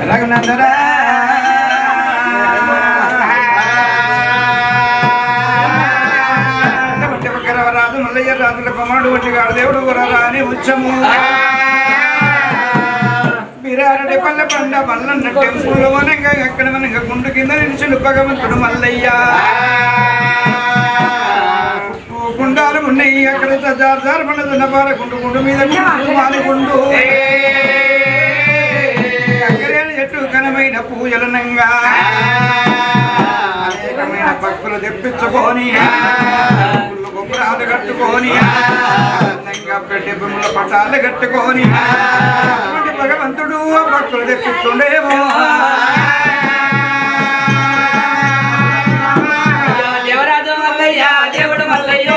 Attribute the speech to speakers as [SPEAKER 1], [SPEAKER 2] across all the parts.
[SPEAKER 1] రఘునందరా రాజు మల్లయ్య రాజుల కుమారుడు వచ్చిగాడు దేవుడు రాని ఉచ్చము బిరారటి పల్లె పండ మల్లన్న టెంపుల్లో వనంగా ఎక్కడ మనక గుండు కింద నిలిచి భగవంతుడు మల్లయ్య గుండాలు ఉన్నాయి అక్కడ జారు పండుతున్న పార గుండు గుండు మీద మాలిగుండు అక్కరేని చెట్టు ఘనమైన పూజలనంగా అనేకమైన భక్తులు తెప్పించుకొని గొప్పరాలు కట్టుకొని అందంగా పెట్టే బొమ్మల పటాలు కట్టుకొని భగవంతుడు భక్తులు తెప్పిస్తుండేమో
[SPEAKER 2] దేవరాజు మల్లయ్య దేవుడు మల్లయ్య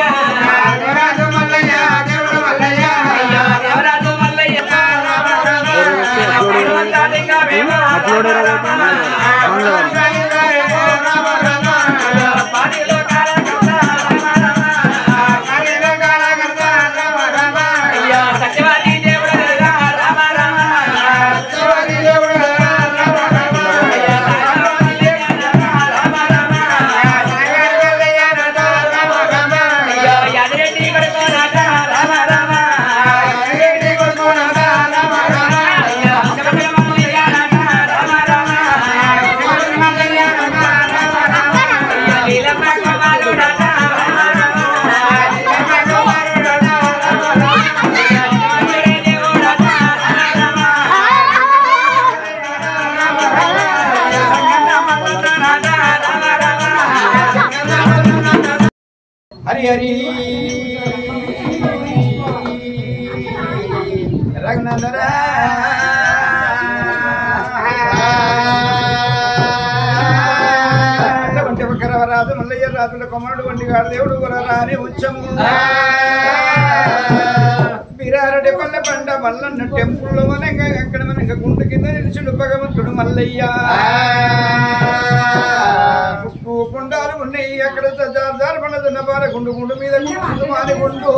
[SPEAKER 1] దేవరాజు మల్లయ్య దేవుడు మల్లయ్య
[SPEAKER 2] దేవరాజు మల్లయ్య సత్యవాది దేవుడు రామ రామ యాదరెడ్డి కొడుకు రాజా రామ రామ లీలమ్మ కుమారుడు రాజా
[SPEAKER 1] హరి హరి రఘునందరా రాజు మల్లయ్య రాజుల కుమారుడు వంటిగాడు దేవుడు రాని ఉచ్చము బిరారటి పల్లె పండ మల్లన్న టెంపుల్లో వనంగా ఎక్కడ మనక గుండు కింద నిలిచుడు భగవంతుడు మల్లయ్య గుండాలు ఉన్నాయి అక్కడ జారు పండుతున్న పార గుండు గుండు మీద మాలిగుండు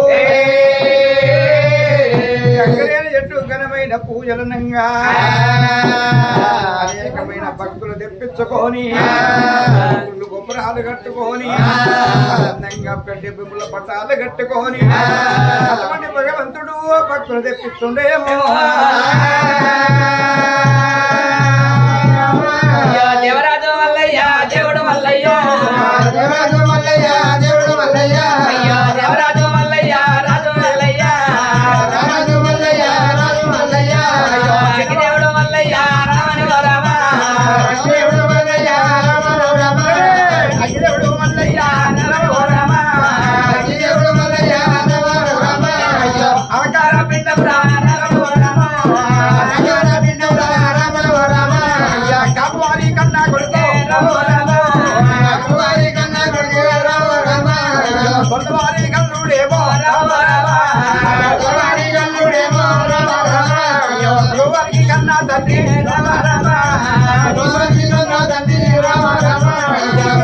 [SPEAKER 1] అక్కరేని చెట్టు ఘనమైన పూజలనంగా అనేకమైన భక్తులు తెప్పించుకొని గొప్పరాలు కట్టుకొని అందంగా పెట్టి బొమ్మల పటాలు కట్టుకొని అటువంటి భగవంతుడు భక్తులు తెప్పిస్తుండేమో
[SPEAKER 2] దేవరాజు మల్లయ్య దేవుడు మల్లయ్య
[SPEAKER 1] దేవరాజు మల్లయ్య దేవుడు మల్లయ్య
[SPEAKER 2] దేవరాజు మల్లయ్య రాజు మల్లయ్య
[SPEAKER 1] రాజు మల్లయ్య రాజు మల్లయ్య
[SPEAKER 2] దేవుడు మల్లయ్య రామని రామ
[SPEAKER 1] దేవుడు మల్లయ్య రామ రామ దేవుడు మల్లయ్య
[SPEAKER 2] రామ రామ
[SPEAKER 1] దేవుడు మల్లయ్య రామ రామ
[SPEAKER 2] అవతార పిండం రామ రామ
[SPEAKER 1] కాపువారి కన్నా కొడుకు కాపువారి కన్నా కొడుకు కొంతవారి కన్నుడేమో కొంతవారి కన్నుడేమో యువరికి కన్నా తండ్రి యువరికి కన్నా తండ్రి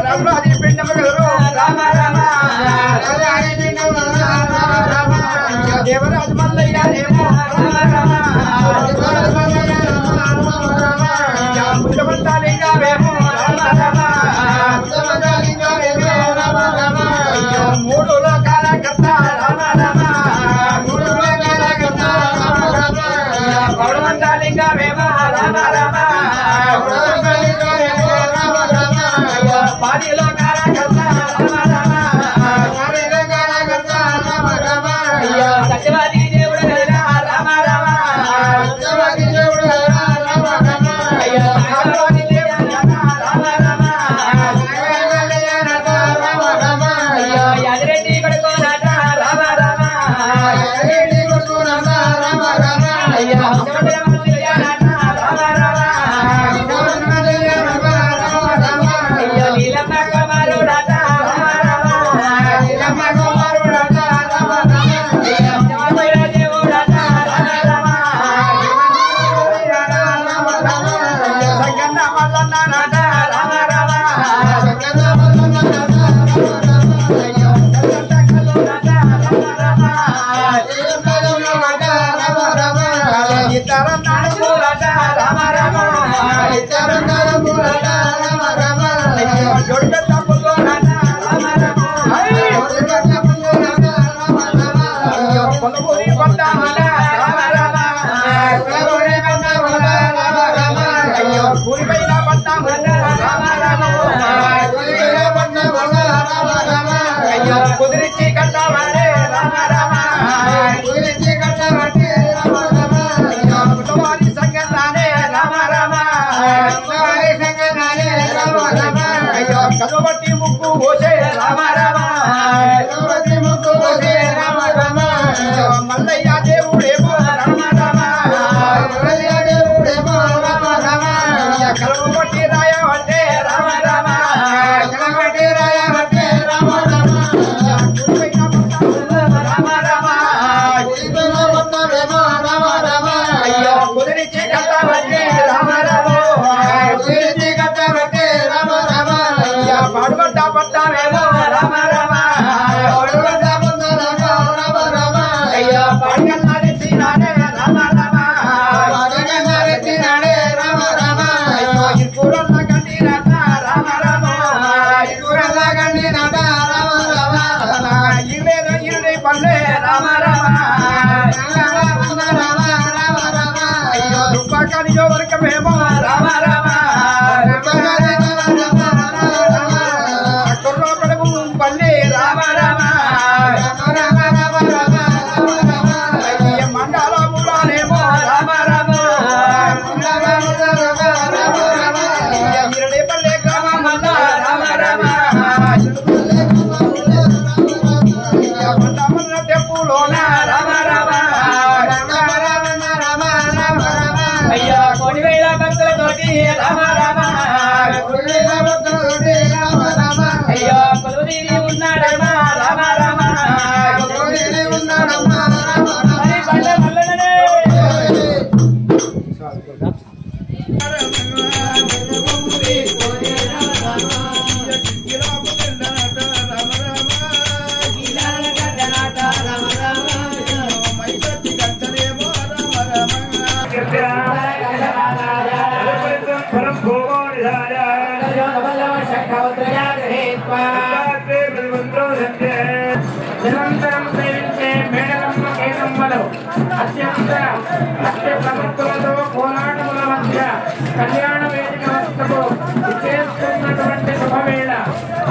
[SPEAKER 1] రఘురాజి పిండం
[SPEAKER 2] రామ రామ
[SPEAKER 1] దేవరాజు మల్లయ్య
[SPEAKER 2] రామ
[SPEAKER 1] మూడు లోకాల కర్త రామ రామ
[SPEAKER 2] పౌడమంటాలింగమేమ రామ రామ పాది లోకాల కర్త రామ రామ సత్యవాది దేవుడు రామ రామ
[SPEAKER 1] దేవుడు
[SPEAKER 2] సత్యవాది దేవుడు రామ ఇతరన్నాడు పూలట రామ రామ ఇతరన్నాడు పూలట రామ రామ జోడు తప్పుకోనట రామ రామ జోడు తప్పుకోనట రామ రామ పొలపూరి పట్టామల రామ రామ పొలపూరి పట్టామల రామ రామ పూరిపైన పట్టామల రామ రామ పూరిపైన పట్టామల రామ రామ కుదిరించి కట్టామలే రామ రామ కుదిరించి కట్టామంటే రామ రామ కుటుంబాన్ని సంగతానే రామ రామ కుటుంబాన్ని సంగతానే రామ రామ కలుబట్టి ముక్కు పోసే రామ రామ కలుబట్టి ముక్కు పోసే రామ రామ మల్లయ్య దేవుడేమో రామ రామ మల్లయ్య దేవుడేమో రామ రామ కలుబట్టి రాయమంటే రామ రామ కలుబట్టి రాయమంటే రామ రామ రామ రామ రామ రామ అయ్యో కుదిరించి కట్టబట్టే రామ రామ కుదిరించి కట్టబట్టే రామ రామ పాడుబడ్డ పట్టామేమో రామ రామ పాడుబడ్డ రామ రామ అయ్యో పాడుగన్నాడే తినాడే రామ రామ పాడుగన్నాడే తినాడే రామ రామ అయ్యో ఇప్పుడన్న గండినట రామ రామ ఇప్పుడన్న గండినట రామ రామ ఇల్లేదో ఇరుడి పల్లె రామ రామ రామ రామ రామ రామ అయ్యో దుప్పకనియో వరకమేమో రామ రామ పల్లె రామ రామ రామ రామ రామ రామ మండల మురాలేమో రామ రామ ఇరడే పల్లె గ్రామం రామ రామ టెంపులోన రామ రామ అయ్యా కొన్ని వేల భక్తులతోటి రామ రామ అయ్యా కొలువుదీరి ఉన్నాడమ్మా రామ రామ కొలువుదీరి ఉన్నాడమ్మా నిరంతరం సేవించే మేడలమ్మ కేంద్రంలో అత్యంత భక్తి ప్రవృత్తులతో పోరాటముల మధ్య కళ్యాణ వేదిక వస్తకు చేస్తున్నటువంటి శుభవేళ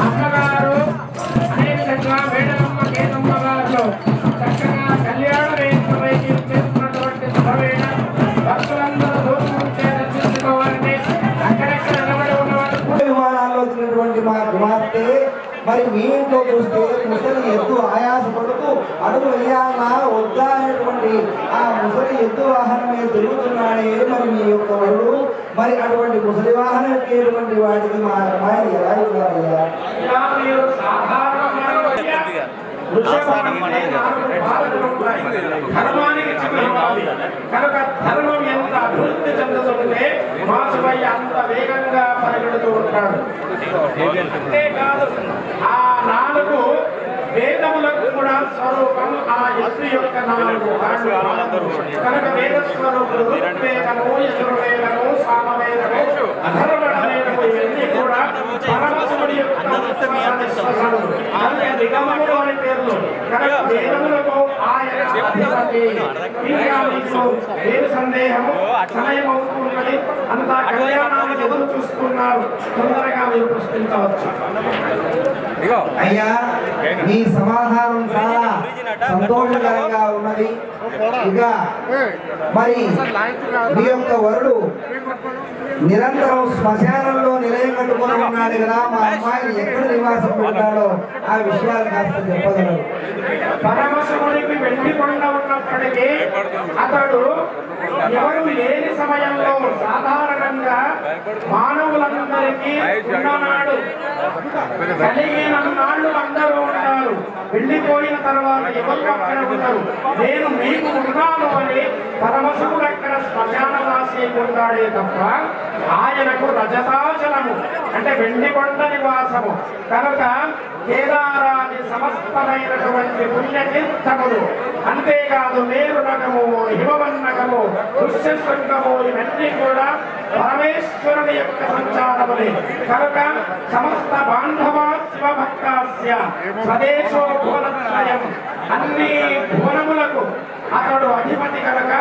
[SPEAKER 2] అమ్మగారు అదేవిధంగా మేడలమ్మ కేంద్రమ్మ గారు చక్కగా కళ్యాణ వేదికపై చేస్తున్నటువంటి శుభవేళ భక్తులందరూ దూరం రక్షించుకోవాలని అక్కడెక్కడ నిలబడి ఉన్నవాళ్ళు
[SPEAKER 3] విమానాల్లో వచ్చినటువంటి మా కుమార్తె మరి మీ ఇంట్లో చూస్తే ముసలి ఎద్దు ఆయాసపడుతూ అడుగు వేయాలా వద్దా అనేటువంటి ఆ ముసలి ఎద్దు వాహనమే తిరుగుతున్నాడే మరి మీ యొక్క వరుడు మరి అటువంటి ముసలి వాహనం ఎక్కేటువంటి వాటికి మా అమ్మాయిని ఎలా ఇవ్వాలయ్యా?
[SPEAKER 1] కనుక ధర్మం ఎంత అభివృద్ధి చెందుతుంటే మాసుపై అంత వేగంగా పరిగెడుతూ ఉంటాడు. అంతేకాదు ఆ నాలుగు వేదములకు కూడా స్వరూపం ఆ ఎత్తు యొక్క నాలుగు కనుక వేద స్వరూపులు ఋగ్వేదము యజుర్వేదము సామవేదము అథర్వణవేదము ఇవన్నీ కూడా పరమశివుడి యొక్క నిగమములు అని పేర్లు. కనుక వేదములకు ఆయన అధిపతి. వేరు సందేహము సమయం అవుతున్నది. అంత కళ్యాణానికి ఎదురు చూస్తున్నారు. తొందరగా మీరు ప్రశ్నించవచ్చు.
[SPEAKER 3] అయ్యా మీ సమాధానం చాలా సంతోషకరంగా ఉన్నది. ఇక మరి మీ యొక్క వరుడు నిరంతరం శ్మశానంలో నిలయం కట్టుకొని ఉన్నాడు కదా, మా అమ్మాయిని ఎక్కడ నివాసం ఉంటాడో ఆ విషయాలు కాస్త చెప్పగలరు.
[SPEAKER 1] పరమశివుడికి వెండి కొండ ఉన్నప్పటికీ అతడు ఎవరు లేని సమయంలో సాధారణంగా మానవులందరికీ ఉన్ననాడు కలిగిన నాళ్ళు అందరూ ఉంటారు. వెళ్ళిపోయిన తర్వాత ఎవరు అక్కడ ఉంటారు. నేను మీకు ఉన్నాను అని పరమశివుడు అక్కడ శ్మశాన రాశి ఉంటాడే తప్ప ఆయనకు రజతాచలము అంటే వెండి కొండ నివాసము. కనుక కేదారాది సమస్తమైనటువంటి పుణ్యతీర్థములు, అంతేకాదు మేరు నగము, హిమవన్నగము,
[SPEAKER 2] దృశ్యశృంగము ఇవన్నీ కూడా పరమేశ్వరుని యొక్క సంచారములే కనుక సమస్త బాంధవ శివభక్తాస్య స్వదేశో భువనత్రయం అన్ని భువనములకు అతడు అధిపతి కనుక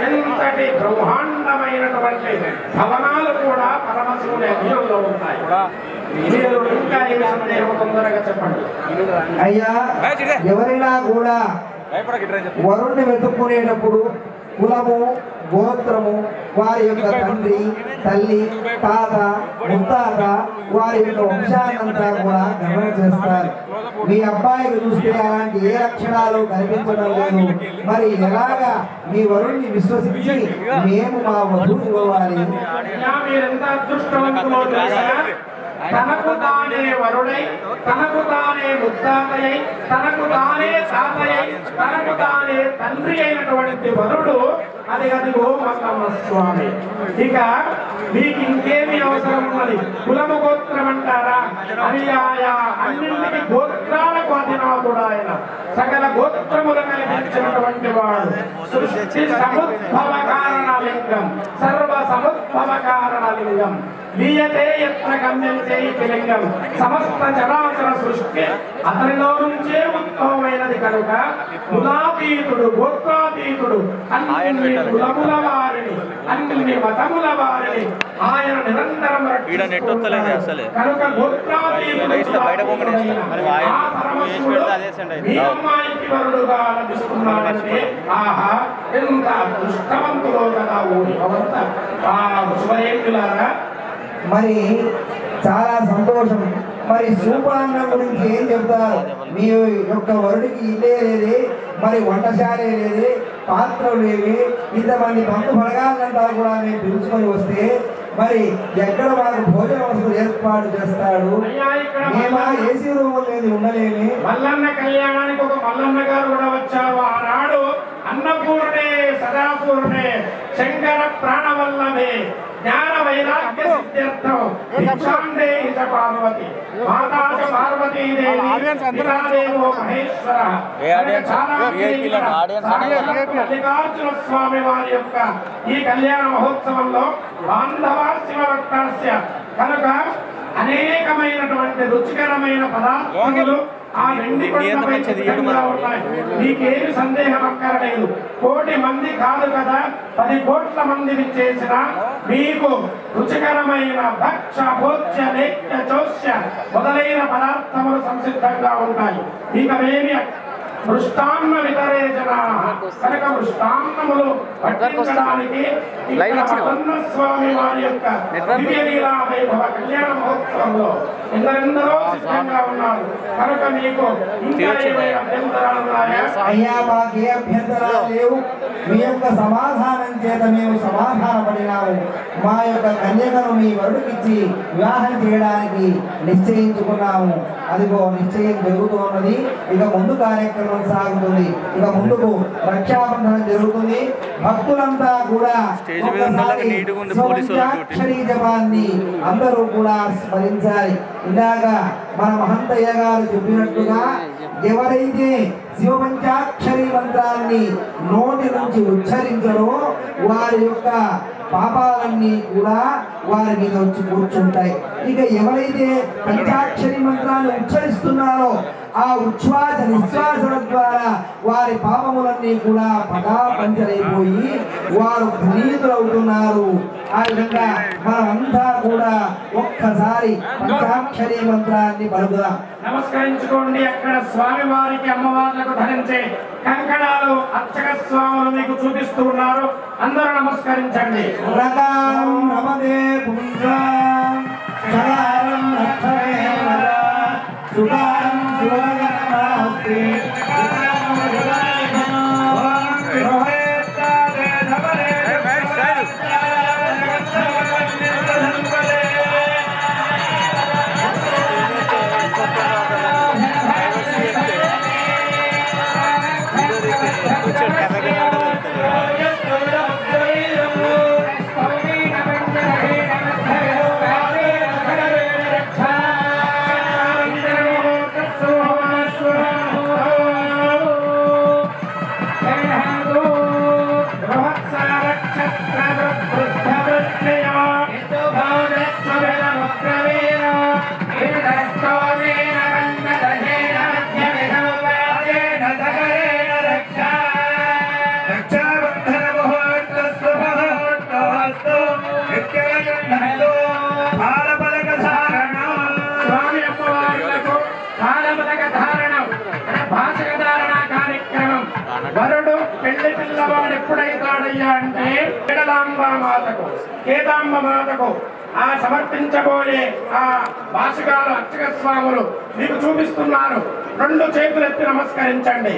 [SPEAKER 2] ఎంతటి బ్రహ్మాండమైనటువంటి భవనాలు కూడా పరమశివుని అధీనంలో ఉంటాయి. మీరు ఇంకా ఏమి సందేహం తొందరగా చెప్పండి.
[SPEAKER 3] అయ్యా, ఎవరైనా కూడా వరుణ్ణి వెతుక్కునేటప్పుడు కులము, గోత్రము, వారి యొక్క తండ్రి, తల్లి, తాత, ముత్తాత, వారి యొక్క వంశాన్నంతా కూడా గమనం చేస్తారు. మీ అబ్బాయికి చూస్తే అలాంటి ఏ లక్షణాలు కనిపించడం లేదు. మరి ఎలాగా మీ వరుణ్ణి విశ్వసించి మేము మా వధువు ఇవ్వాలి?
[SPEAKER 2] మీరెంత అదృష్టవంతులో తెలుసా? తనకు తానే వరుడై, తనకు తానే ముత్తాతయై, తనకు తానే తాతయై, తనకు తానే తండ్రి అయినటువంటి వరుడు అది అదిగో మల్లమ్మ స్వామి. ఇక మీకు ఇంకేమి అవసరం ఉన్నది? కులము గోత్రం అంటారా? అది ఆయా అన్నింటికి గోత్రాలకు అధినాథుడు ఆయన. సకల గోత్రములు కల్పించినటువంటి వాడు. సృష్టి సముద్భవ కారణలింగం, సర్వ సముద్భవ కారణలింగం. లీయతే యత్ర గమ్యం చేయితి లింగం. సమస్త చరాచర సృష్టి అతనిలో నుంచే ఉద్భవమైనది కనుక కులాతీతుడు, గోత్రాతీతుడు, అన్ని కులముల వారిని, అన్ని మతముల వారిని ఆయన నిరంతరం రక్షిస్తున్నాడు. కనుక గోత్రాతీతుడు ఆ పరమశివుడు మీ అమ్మాయికి వరుడుగా లభిస్తున్నాడంటే ఆహా ఎంత అదృష్టవంతులో కదా ఊహివంత ఆ శుభయేంద్రులారా.
[SPEAKER 3] మరి చాలా సంతోషం. మరి సూపాన్న గురించి ఏం చెప్తారు? మీ యొక్క వరుడికి ఇల్లే లేదే, మరి వంటశాలే లేదే, పాత్రలు లేవి, ఇంతమంది బంధు బలగాలంతా కూడా మేము పిలుచుకొని వస్తే మరి ఎక్కడ మాకు భోజన వసతులు ఏర్పాటు చేస్తాడు? మేమా ఏసీ రూములు లేని ఉండలేమి.
[SPEAKER 2] మల్లన్న కళ్యాణానికి ఒక మల్లన్న గారు కూడా వచ్చారు. ఆనాడు అన్నపూర్ణే సదాపూర్ణే శంకర ప్రాణవల్లభే జ్ఞాన వైరాగ్య సిద్ధ్యర్థం భిక్షాండే ఇత పార్వతి మాతా చ పార్వతీదేవి పితాదేవో మహేశ్వర. మల్లికార్జున స్వామి వారి యొక్క ఈ కళ్యాణ మహోత్సవంలో బాంధవ శివభక్తాస్య కనుక అనేకమైనటువంటి రుచికరమైన పదార్థములు ఆ వెండి కొండపై సిద్ధంగా ఉన్నాయి. మీకేమి సందేహం అక్కర్లేదు. 1 కోటి మంది కాదు కదా, 10 కోట్ల మందిని చేసిన మీకు రుచికరమైన భక్ష భోజ్య లేఖ్య చోష్య మొదలైన పదార్థములు సంసిద్ధంగా ఉంటాయి. మీకవేమి మృష్టాన్న వితరే జనా కనుక మృష్టాన్నములు పట్టించడానికి స్వామి వారి యొక్క దివ్యలీలా వైభవ కళ్యాణ మహోత్సవంలో ఎందరెందరో సిద్ధంగా ఉన్నారు. కనుక మీకు ఇంకా ఏమైనా అభ్యంతరాలు ఉన్నాయా?
[SPEAKER 3] అయ్యా, మాకే అభ్యంతరాలు లేవు. మీ యొక్క సమాధానం చేత మేము సమాధానపడినాము. మా యొక్క కన్యకను మీ వరుడికిచ్చి వివాహం చేయడానికి నిశ్చయించుకున్నాము. అదిగో నిశ్చయం జరుగుతున్నది. ఇక ముందు కార్యక్రమం సాగుతుంది. ఇక ముందుకు రక్షాబంధనం జరుగుతుంది. భక్తులంతా కూడా అక్షరీ జపాన్ని అందరూ కూడా స్మరించాలి. ఇలాగ మన మహంతయ్య గారు చెప్పినట్టుగా ఎవరైతే శివపంచాక్షరి మంత్రాన్ని నోటి నుంచి ఉచ్చరించరో వారి యొక్క పాపాలన్నీ కూడా వారి మీద వచ్చి కూర్చుంటాయి. ఇక ఎవరైతే పంచాక్షరి మంత్రాన్ని ఉచ్చరిస్తున్నారో ఆ ఉచ్ఛ్వాస నిశ్వాసల ద్వారా వారి పాపములన్నీ కూడా పటాపంచలైపోయి వారు పునీతులవుతున్నారు. ఆ విధంగా మనమంతా కూడా ఒక్కసారి పంచాక్షరి మంత్రాన్ని పలుకుదాం.
[SPEAKER 2] నమస్కరించుకోండి. అక్కడ స్వామి వారికి అమ్మవార్లకు ధరించే కంకణాలు అర్చక స్వాములు మీకు చూపిస్తూ ఉన్నారు. అందరూ నమస్కరించండి.
[SPEAKER 3] ప్రకారం నమదే పుంసాం చకారం రక్షమే వద సుకారం సువగణనాస్తి
[SPEAKER 2] పిల్లవాడు ఎప్పుడైతాడయ్యా అంటే కేడలాంబ మాతకు కేదాంబ మాతకు ఆ సమర్పించబోయే ఆ భాషగాలు అర్చక స్వాములు మీకు చూపిస్తున్నారు. 2 చేతులు ఎత్తి నమస్కరించండి.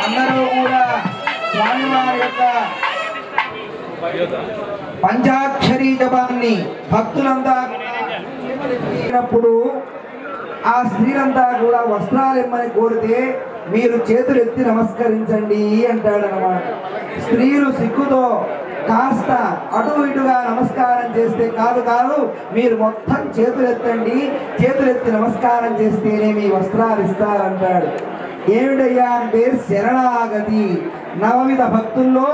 [SPEAKER 3] అందరూ కూడా స్వామివారి యొక్క పంచాక్షరీ జపాన్ని భక్తులంతా ఆ స్త్రీలంతా కూడా వస్త్రాలు ఇమ్మని కోరితే మీరు చేతులు ఎత్తి నమస్కరించండి అంటాడనమాట. స్త్రీలు సిగ్గుతో కాస్త అటు ఇటుగా నమస్కారం చేస్తే కాదు మీరు మొత్తం చేతులు ఎత్తండి, చేతులు ఎత్తి నమస్కారం చేస్తేనే మీ వస్త్రాలు ఇస్తారంటాడు. ఏమిటయ్యా అంటే శరణాగతి. నవవిధ భక్తుల్లో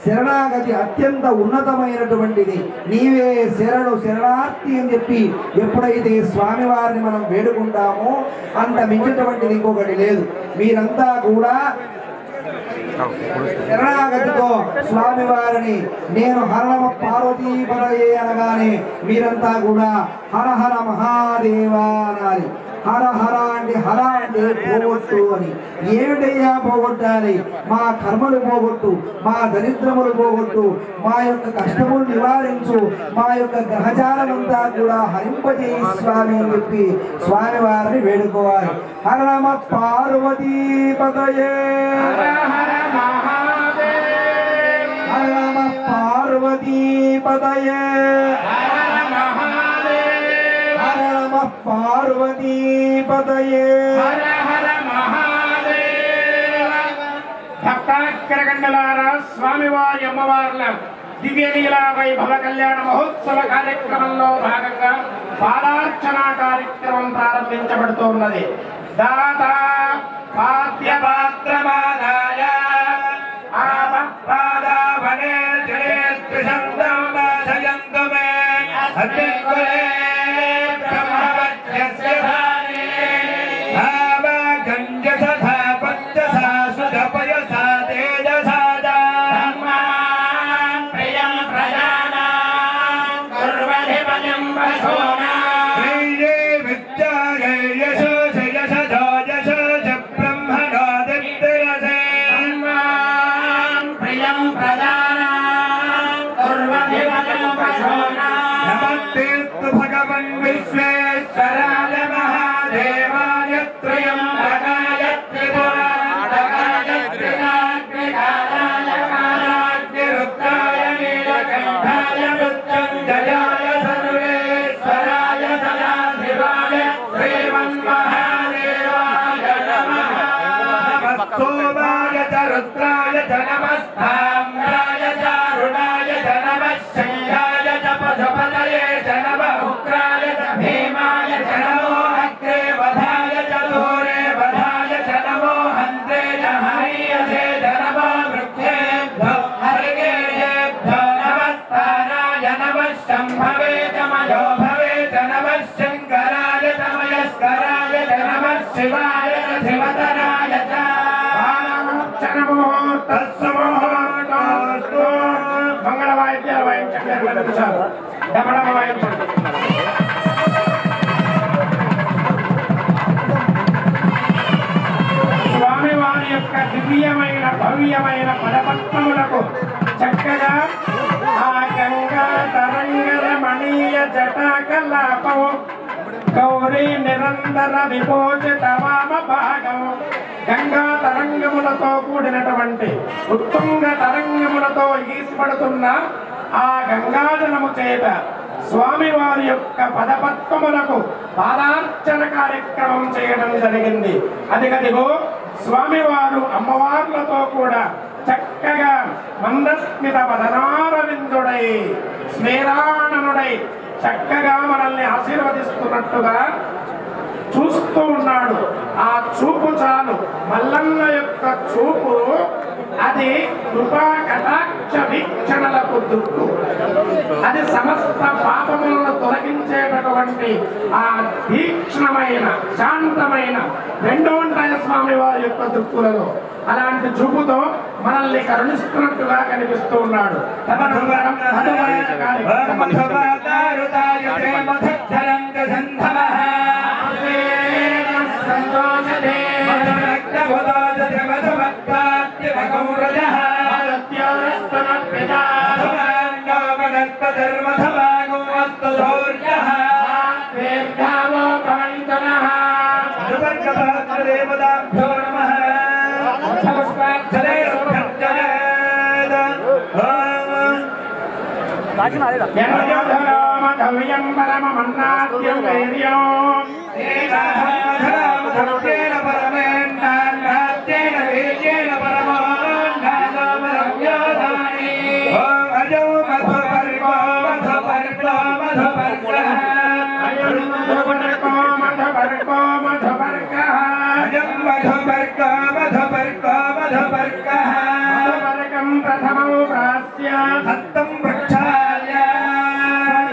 [SPEAKER 3] శరణాగతి అత్యంత ఉన్నతమైనటువంటిది. నీవే శరణార్థి అని చెప్పి ఎప్పుడైతే స్వామివారిని మనం వేడుకుంటామో అంత మించినటువంటిది ఇంకొకటి లేదు. మీరంతా కూడా శరణాగతితో స్వామివారిని నేను హర నమ పార్వతీపరయే అనగానే మీరంతా కూడా హర హర మహాదేవా అనాలి. హర హర అంటే పోగొట్టు అని. ఏమిటయ్యా పోగొట్టాలి? మా కర్మలు పోగొట్టు, మా దరిద్రములు పోగొట్టు, మా యొక్క కష్టములు నివారించు, మా యొక్క గ్రహచారమంతా కూడా హరింపజేయి స్వామి అని చెప్పి స్వామి వారిని వేడుకోవాలి. హర నమ పార్వతీపతయే, హర నమ పార్వతీపతయే, పార్వతీపతయే.
[SPEAKER 2] భక్తాగ్రగండలారా, స్వామివారి అమ్మవార్ల దివ్యలీలా వైభవ కళ్యాణ మహోత్సవ కార్యక్రమంలో భాగంగా పాదార్చన కార్యక్రమం ప్రారంభించబడుతున్నది. దాత పాద్యపాత్రమాదాయ ఆపపాదావనే జనేత్రిశందం నాశయంతు మే అద్వికులే
[SPEAKER 1] విశ్వేశ్వరాయ మహాదేవాయ త్రయంబకాయ త్రిపురాంతకాయ త్రినాగ్నికాలాయ కాలాగ్నిరుద్రాయ నీలకంఠాయ మృత్యుంజయాయ సర్వేశ్వరాయ సదాశివాయ శ్రీమన్మహాదేవాయ నమః. నమః చ రుద్రాయ చ నమస్తామ్రాయ చ అరుణాయ చ నమః శంఖాయ చ పశుపతయే చ నమః ఉగ్రాయ చ భీమాయ చ నమో అగ్రే వధాయ చ దూరే వధాయ చ నమో హంత్రే చ హరియసే చ నమో వృక్షేభ్యో హరికేభ్యో నమస్తారాయ నమః శంభవే చ మయో భవే చ నమః శంకరాయ చ మయస్కరాయ చ నమః శివాయ చ శివతరాయ చ
[SPEAKER 2] మంగళ వాయిద్యాలు వాయించండి. డమడమ వాయించండి. స్వామివారి యొక్క దివ్యమైన భవ్యమైన పదపద్మములకు చక్కగా ఆ గంగా తరంగ రమణీయ జటాకలాపము గౌరీ నిరంతర విభోజిత వామ భాగము గంగా తరంగములతో కూడినటువంటి ఉత్తుంగ తరంగములతో ఈసిపడుతున్న ఆ గంగాజలము చేత స్వామివారి యొక్క పదపద్మములకు పాదార్చన కార్యక్రమం చేయడం జరిగింది. అదిగదిగో స్వామివారు అమ్మవార్లతో కూడా చక్కగా మందస్మిత వదనారవిందుడై స్మేరాణనుడై చక్కగా మనల్ని ఆశీర్వదిస్తున్నట్టుగా చూస్తూ ఉన్నాడు. ఆ చూపు చాలు, మల్లన్న యొక్క చూపు అది కృపా కటాక్ష వీక్షణలకు దుక్కు, అది సమస్త పాపములను తొలగించేటటువంటి ఆ తీక్ష్ణమైన శాంతమైన రెండో ఉంటాయి స్వామి వారి యొక్క దుక్కులలో. అలాంటి చూపుతో మనల్ని కరుణిస్తున్నట్టుగా కనిపిస్తూ ఉన్నాడు.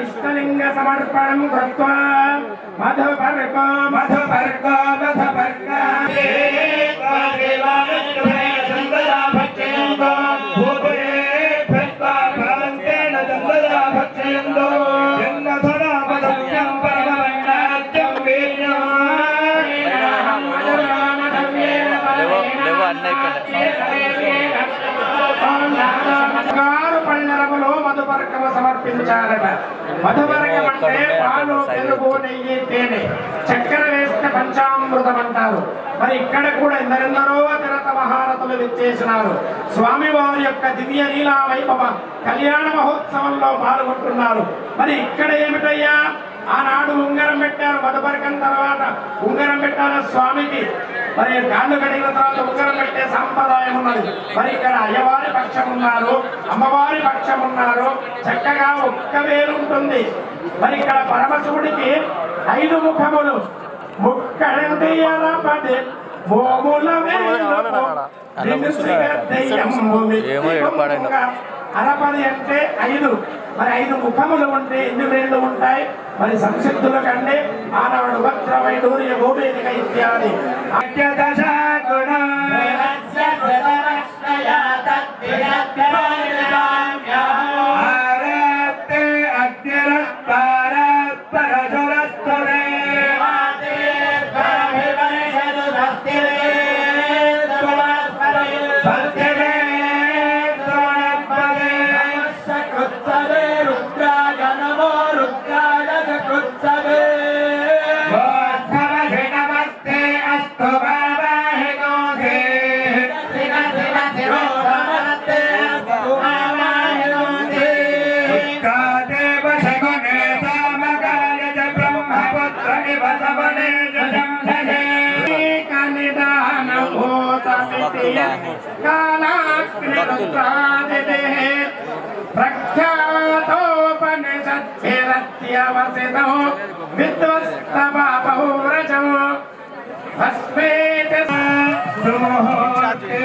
[SPEAKER 2] ఇష్టలింగ సమర్పణం కృత్వా మధుపర్కో మధుపర్కో మధుపర్క మధుపర్కము సమర్పించాలట. మధుపర్కం అంటే పాలు, పెరుగు, నెయ్యి, తేనె, చక్కెర వేస్తే పంచామృతం అంటారు. మరి ఇక్కడ కూడా ఎందరెందరో అతిరత మహారథులు విచ్చేసినారు. స్వామివారి యొక్క దివ్య లీలా వైభవ కళ్యాణ మహోత్సవంలో పాల్గొంటున్నారు. మరి ఇక్కడ ఏమిటయ్యా, ఆనాడు ఉంగరం పెట్టారు, మధుపర్కం తర్వాత ఉంగరం పెట్టారు స్వామికి. మరి కాళ్ళు కడిగిన తర్వాత ఉంగరం పెట్టే సాంప్రదాయం ఉన్నది. మరి ఇక్కడ అయ్యవారి పక్షం ఉన్నారు, అమ్మవారి పక్షం ఉన్నారు, చక్కగా ఒక్క వేలు ఉంటుంది. మరి ఇక్కడ పరమశివుడికి 5 ముఖములు, ముక్కంటి అరపది మోముల అరపది అంటే 5. మరి 5 ముఖములు ఉంటే ఎన్ని వేళ్ళు ఉంటాయి? మరి సంసిద్ధుల కంటే ఆనవడు వక్ర వైడూర్య గోవేదిక ఇత్యాది ప్రఖ్యాతోపనిషద్భిరత్యవసితో విద్వస్తపాపౌరజం భస్మేత సుముహూర్తే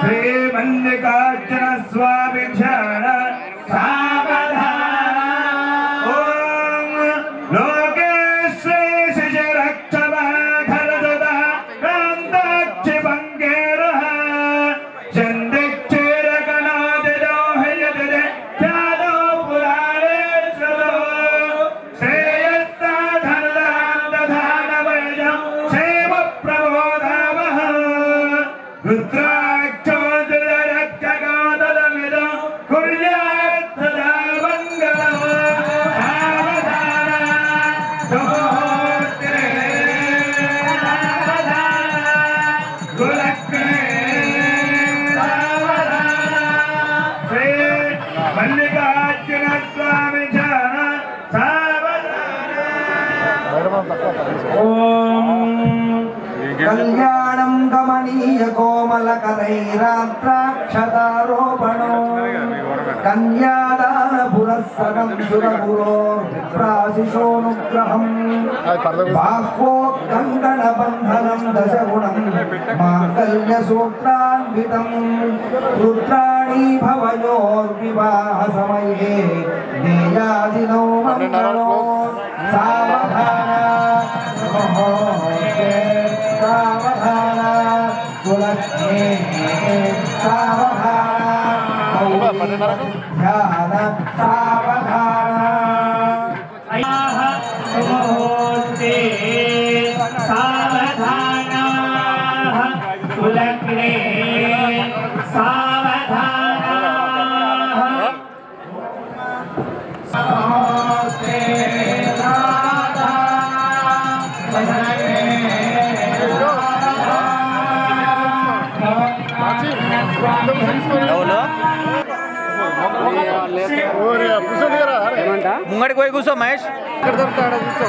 [SPEAKER 2] శ్రీమల్లికార్జున స్వామి ధ్యాన
[SPEAKER 1] మల్లికార్జున స్వామి
[SPEAKER 3] కళ్యాణం గమనీయ కోమల కరైరాత్రాక్షతారోపణో కన్యాదాన పురస్సరం సురపురోశిషోనుగ్రహం బాహ్వోత్కంకణ బంధనం దశగుణం మాంగళ్య సూత్రాన్వితం రుద్రాణీ భవయోర్వివాహ సమయే నేయాదినో మంగళో సావధాన సావధాన కులజ్ఞే సావధాన ధ్యాన సావధాన
[SPEAKER 1] సావధానాః కులజ్ఞే సావధానాః
[SPEAKER 4] ముంగడికి పోయి కూర్చో మహేష్ ఇక్కడ దొరుకుతాడు కూర్చో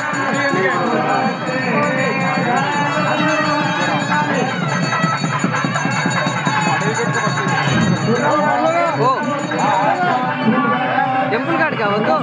[SPEAKER 4] టెంపుల్ కాడికా వద్దు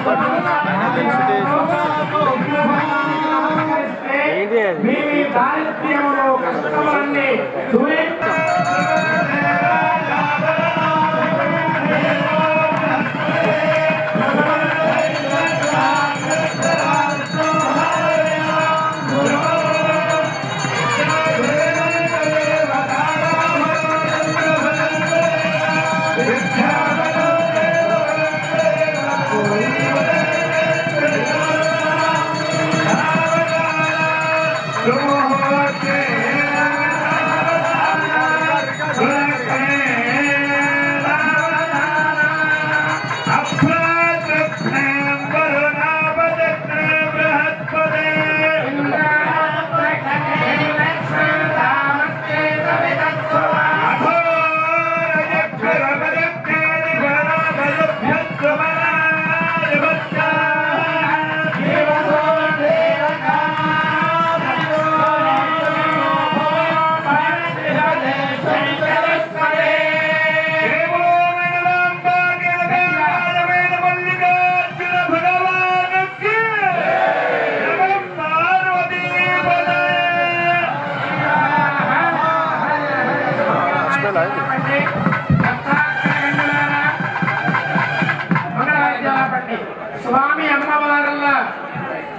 [SPEAKER 2] స్వామి అమ్మవార్ల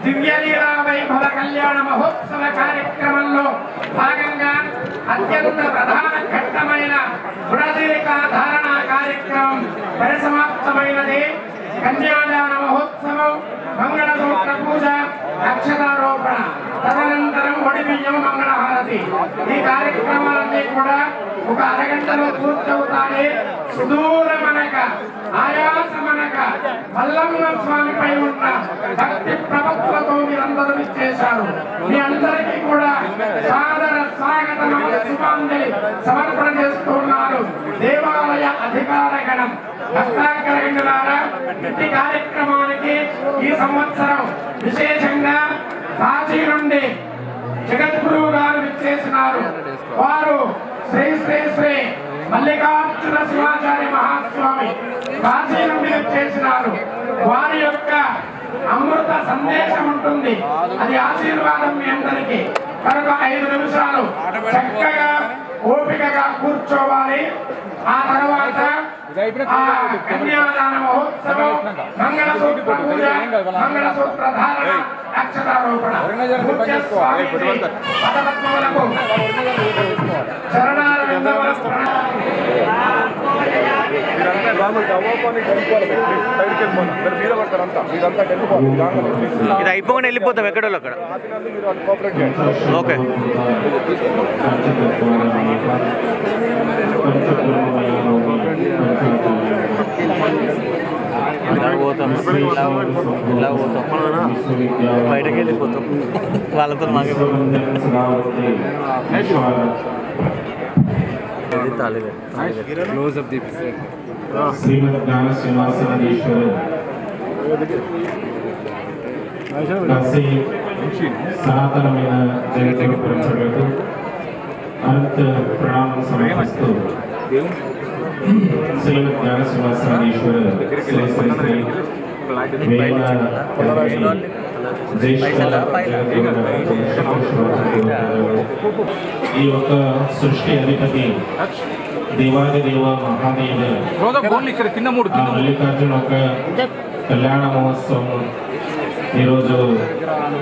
[SPEAKER 2] దివ్యలీలా వైభవ కళ్యాణ మహోత్సవ కార్యక్రమంలో భాగంగా అత్యంత ప్రధాన ఘట్టమైన గుణదీరికా ధారణ కార్యక్రమం పరిసమాప్తమైనది. కన్యాదాన మహోత్సవం, మంగళసూత్ర పూజ, అక్షతారోపణ, తదనంతరం ఒడిబియ్యం మంగళహారతి. ఈ కార్యక్రమాలన్నీ కూడా ఒక అరగంటలో పూర్తవుతాయి. సుదూరమనక ఆయాసమనక మల్లమ్మ స్వామిపై ఉన్న భక్తి ప్రపత్తులతో మీరందరూ ఇచ్చేశారు. మీ అందరికీ కూడా సాదర స్వాగత నమస్సుమాంజలి సమర్పణ చేస్తున్నారు దేవాలయ అధికార గణం. భక్తాగ్రహిణులారా, ప్రతి కార్యక్రమానికి ఈ సంవత్సరం విశేషంగా కాశీ నుండి జగద్గురువు గారు విచ్చేసినారు. వారు శ్రీ శ్రీ శ్రీ మల్లికార్జున శివాచార్య మహాస్వామి కాశీ నుండి విచ్చేసినారు. వారి యొక్క అమృత సందేశం ఉంటుంది, అది ఆశీర్వాదం మీ అందరికీ. కనుక 5 నిమిషాలు చక్కగా ఓపికగా కూర్చోవాలి. ఆ తర్వాత కన్యాదాన మహోత్సవం, మంగళసూత్ర పూజ, మంగళసూత్ర ధారణ, అక్షతారోపణ. పదపద్మములకు శరణారవిందములకు
[SPEAKER 4] ఇది అయిపోగానే వెళ్ళిపోతాం ఎక్కడో అక్కడ. ఓకే పోతాం, ఇలా పోతాం, బయటకు వెళ్ళిపోతాం వాళ్ళతో. మాకే క్లోజ్ అప్ తీపిస్తే
[SPEAKER 5] శ్రీమద్ జ్ఞాన సింహాసనేశ్వరు కాశీ సనాతనమైన జగద్గురు పరంపరలకు అనంత ప్రణామం సమర్పిస్తూ శ్రీమద్ జ్ఞాన సింహాసనేశ్వర శ్రీ శ్రీ శ్రీ ఈ యొక్క సృష్టి అధిపతి దేవాది దేవ మహాదేవ మల్లికార్జున ఒక కళ్యాణ మహోత్సవం ఈరోజు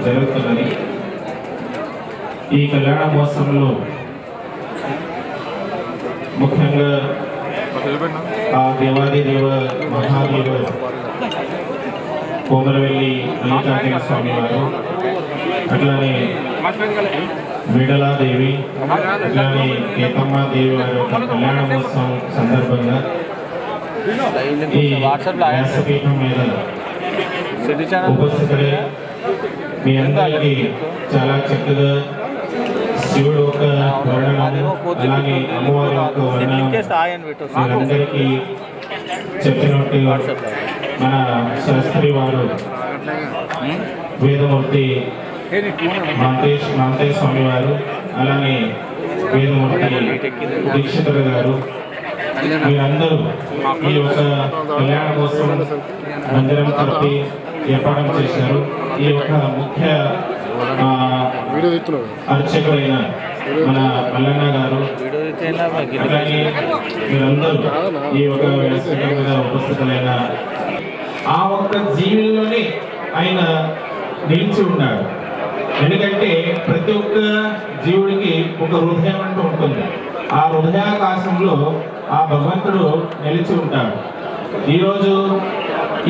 [SPEAKER 5] జరుగుతున్నది. ఈ కళ్యాణ మహోత్సవంలో ముఖ్యంగా ఆ దేవాది దేవ మహాదేవ కోమరవెల్లి మల్లికార్జున స్వామి వారు, అట్లానే విడలాదేవి, అట్లానే కేతమ్మ దేవి వారి యొక్క కళ్యాణ మహోత్సవం సందర్భంగా ఈ వ్యాసపీఠం మీద ఉపస్థితులే మీ అందరికీ చాలా చక్కగా శివుడు ఒక వర్ణనము, అలాగే అమ్మవారి యొక్క వర్ణనం మీరందరికీ చెప్పినట్టు మన శాస్త్రి వారు వేదమూర్తి మాంతేష్ స్వామి వారు, అలానే వేదమూర్తి దీక్షితులు గారు, మీరందరూ ఈ యొక్క కళ్యాణ కోసం మందిరం కట్టి ఏర్పాటు చేశారు. ఈ యొక్క ముఖ్య అర్చకుడైన మన మల్లన్న గారు, అలాగే మీరందరూ ఈ యొక్క ఉపస్థితులైన ఆ ఒక్క జీవుల్లోనే ఆయన నిలిచి ఉన్నాడు. ఎందుకంటే ప్రతి ఒక్క జీవుడికి ఒక హృదయం అంటూ ఉంటుంది. ఆ హృదయాకాశంలో ఆ భగవంతుడు నిలిచి ఉంటాడు. ఈరోజు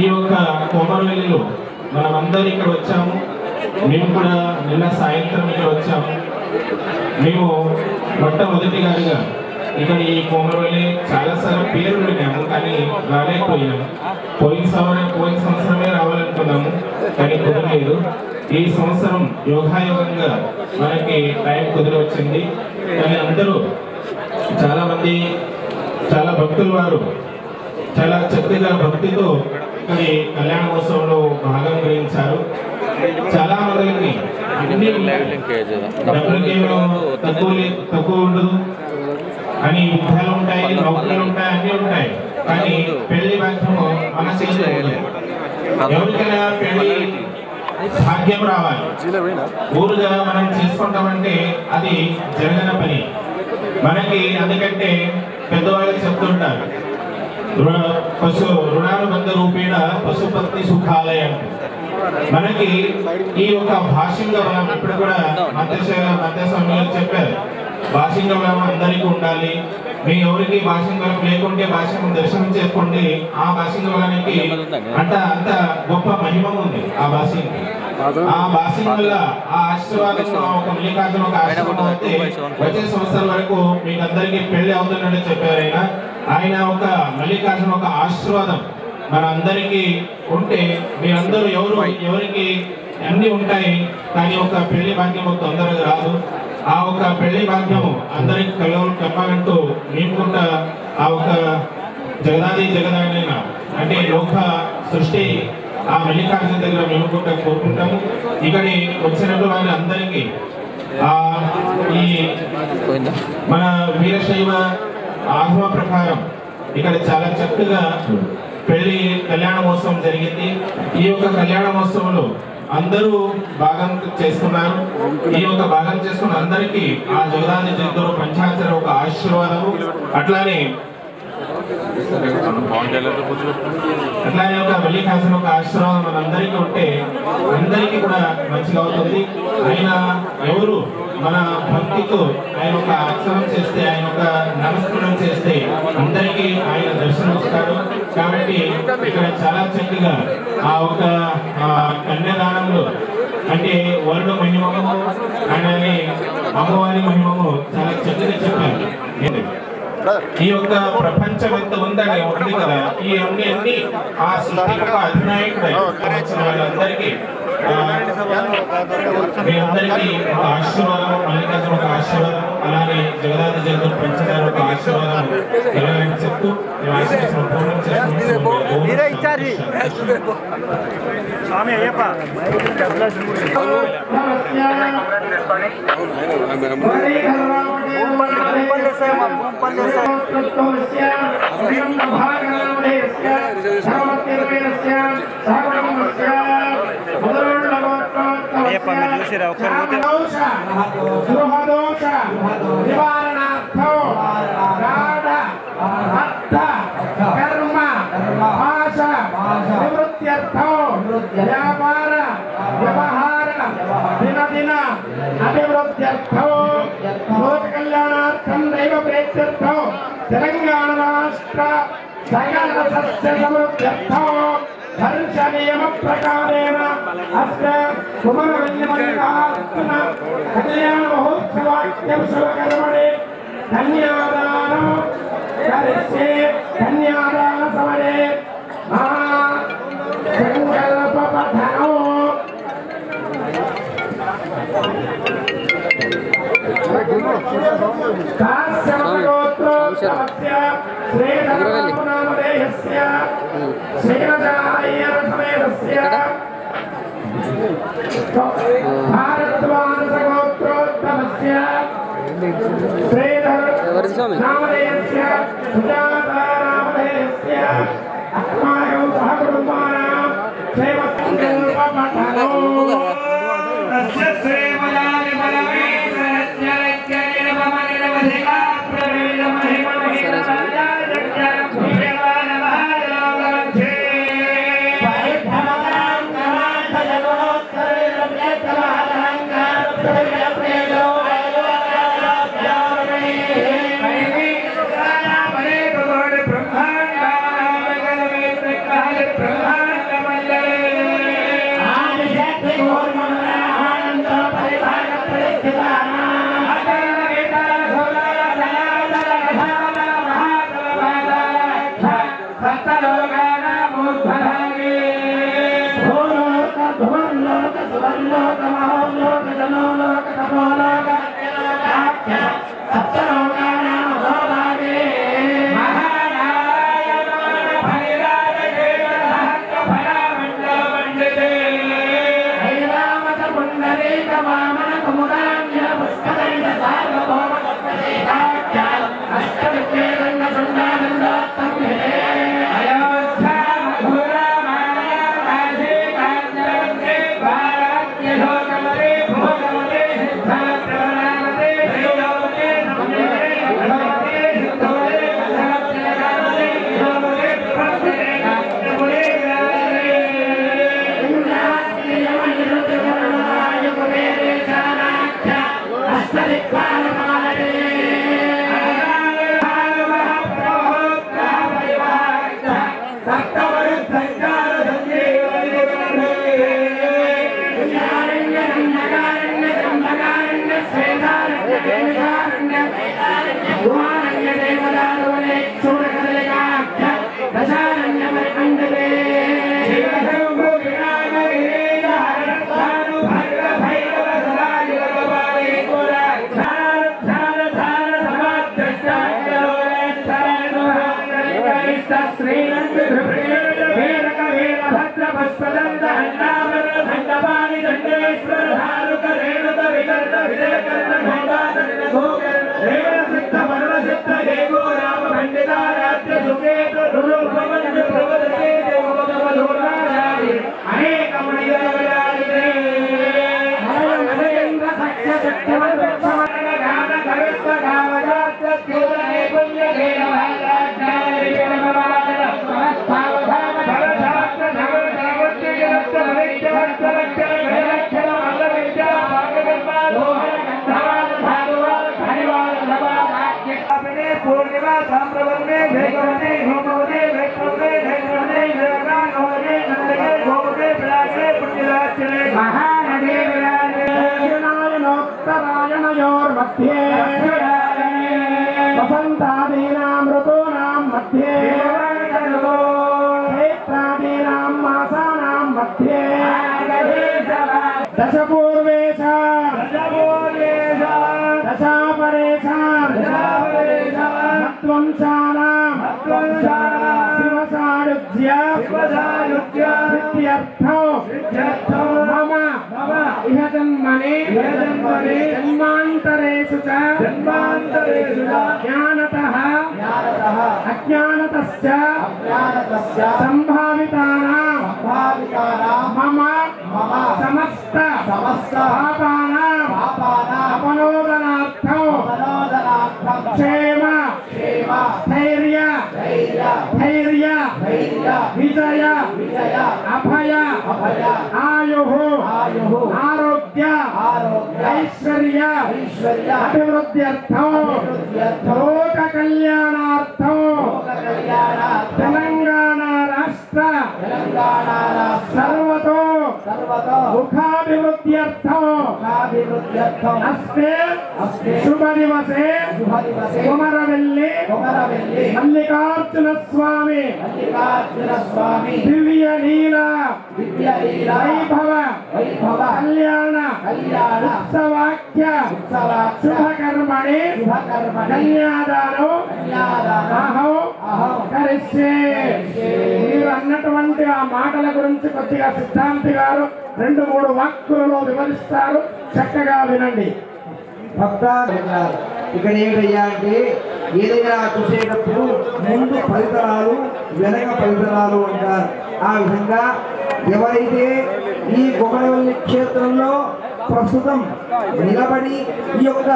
[SPEAKER 5] ఈ యొక్క కోమరవెల్లిలో మనమందరూ ఇక్కడ వచ్చాము. మేము కూడా నిన్న సాయంత్రం ఇక్కడ వచ్చాము. మేము మొట్టమొదటిగారిగా ఇక్కడ ఈ కోమరవెల్లి చాలాసార్లు పేరు విన్నాము, కానీ రాలేకపోయినాము. పోయిన సంవత్సరమే రావాలనుకున్నాము, కానీ కుదరలేదు. ఈ సంవత్సరం యోగాయోగంగా మనకి టైం కుదిరి వచ్చింది. కానీ అందరూ చాలామంది చాలా భక్తులు వారు చాలా చక్కగా భక్తితో ఇక్కడ కళ్యాణ మహోత్సవంలో భాగం గ్రహించారు. చాలా మందికి అన్ని తక్కువ ఉండదు అని యుద్ధాలు ఉంటాయి, నౌకలు ఉంటాయి, అన్నీ ఉంటాయి. కానీ పెళ్లి భాగ్యము మన చేతిలో ఉండదు. ఎవరికైనా పెళ్లి భాగ్యం రావాలి, ఊరుగా మనం చేసుకుంటామంటే అది జరగని పని మనకి. అందుకంటే పెద్దవాళ్ళు చెప్తుంటారు, రుణానుబంధ రూపేణ పశుపత్ని సుఖాలయ. మనకి ఈ యొక్క భాష్యంగా మనం ఇప్పుడు కూడా మధ్యస్వామి గారు చెప్పారు, భాష్యంగా మనం అందరికీ ఉండాలి. మీ ఎవరికి భాష్యంగం లేకుంటే భాష్యం దర్శనం చేసుకోండి. ఆ భాష్యంగానికి అంత గొప్ప మహిమ ఉంది. ఆ భాష్యంకి ఆ భాష్యం వల్ల ఆ ఆశీర్వాదంలో ఒక మల్లికార్జున ఒక ఆశీర్వాదం అయితే వచ్చే సంవత్సరాల వరకు మీకు అందరికీ పెళ్లి అవుతుందని చెప్పారు. ఆయన ఒక మల్లికార్జున ఒక ఆశీర్వాదం మన అందరికీ ఉంటే మీరందరూ ఎవరికి అన్ని ఉంటాయి, కానీ ఒక పెళ్లి భాగ్యం తొందరగా రాదు. ఆ ఒక పెళ్లి భాగ్యము అందరికి కలవాలంటూ మేము కూడా ఆ ఒక జగదాది జగదాదైన అంటే లోక సృష్టి ఆ మల్లికార్జున దగ్గర మేము కూడా కోరుకుంటాము. ఇక్కడి వచ్చినట్టు వారి అందరికీ ఈ మన వీరశైవ ఆగమ ప్రకారం ఇక్కడ చాలా చక్కగా పెళ్లి కళ్యాణ మహోత్సవం జరిగింది. ఈ యొక్క కళ్యాణ మహోత్సవంలో అందరూ భాగం చేసుకున్నారు. ఈ యొక్క భాగం చేసుకున్న అందరికీ ఆ జగదాది జగద్గురు పంచాక్షర ఒక ఆశీర్వాదము, అట్లానే ఒక మల్లికార్జున ఒక ఆశీర్వాదం మనందరికీ ఉంటే అందరికీ కూడా మంచిగా అవుతుంది. ఆయన ఎవరు మన భక్తితో ఆయన ఒక అర్చనం చేస్తే, ఆయన ఒక నమస్కారం చేస్తే అందరికీ ఆయన దర్శనం ఇస్తాడు. కాబట్టి ఇక్కడ చాలా చక్కగా ఆ ఒక కన్యాదానంలో అంటే వరుడు మహిమము అలానే అమ్మవారి మహిమము చాలా చక్కగా చెప్పారు. ఈ యొక్క ప్రపంచం ఎంత ఉందని ఉంది కదా, ఈ అన్ని ఆ సృష్టి యొక్క అధినాయకుడు వాళ్ళందరికీ మీ అందరికీ ఒక ఆశీర్వాదం, మల్లికార్జున ఒక ఆశీర్వాదం, అలాగే జగదాది జగన్ పంచదార ఒక ఆశీర్వాదం కలగాలని చెప్తూ మేము ఆశీర్వాదం పూర్ణం చేసుకుంటూ
[SPEAKER 4] స్వామి అయ్యప్ప అయ్యప్ప మీరు చూసిరా ఒక్కరు
[SPEAKER 2] వ్యాపార వ్యవహార దినదిన అభివృద్ధ్యర్థం లోక కళ్యాణార్థం దైవ ప్రేత్యర్థం తెలంగాణ రాష్ట్ర సకల సస్య సమృద్ధ్యర్థం హర్ష నియమ ప్రకారేణ అస్య కుమారవల్లిమల్లికార్జున కళ్యాణ మహోత్సవాఖ్యం శుభకర్మణి కన్యాదానం కరిష్యే కన్యాదాన సమరే సంకల్ప పఠనం కాశ్యపగోత్రోత్తమస్య శ్రీధర్మనామధేయస్య శ్రీరజాయ్యర సమేతస్య భారద్వాజగోత్రోత్తమస్య శ్రీధర్మనామధేయస్య సుజాతానామధేయస్య अस्माकं सहकुटुम्बानां क्षेमसङ्कल्पपठनं तस्य श्रीमयानि बलमेश्वरस्य वसंतादीनां ऋतूनां मध्ये चैत्रादीनां मासानां मध्ये దశపూర్వేశ దశాపరేశ మత్వంశానాం శివసాయుధ్య సిద్ధ్యర్థం మమ ఇహ జన్మని జన్మాంతరేషు చ జ్ఞానతః అజ్ఞానతశ్చ సంభావితానాం మమ సమస్త పాపానాం అపనోదనార్థం క్షేమ ధైర్య విజయ అభయ ఆయు ఆరోగ్య ఐశ్వర్య అభివృద్ధ్యర్థం లోక కళ్యాణార్థం తెలంగాణ రాష్ట్ర సర్వతో ముఖాభివృద్ధ్యర్థం అస్తే శుభ దివసే కుమరవెల్లి మల్లికార్జున స్వామి దివ్య లీలా వైభవ కళ్యాణ ఉత్సవాఖ్య శుభకర్మణి కన్యాదానం కరిష్యే. మీరు అన్నటువంటి ఆ మాటల గురించి కొద్దిగా సిద్ధాంతి గారు 2-3 వాక్కులలో వివరిస్తారు, చక్కగా వినండి.
[SPEAKER 3] ఇక్కడ ఏమిటయ్యా అంటే ఏదైనా చూసేటప్పుడు ముందు పరిసరాలు వెనక పరిసరాలు అంటారు. ఆ విధంగా ఎవరైతే ఈ కొమరవెల్లి క్షేత్రంలో ప్రస్తుతం నిలబడి ఈ యొక్క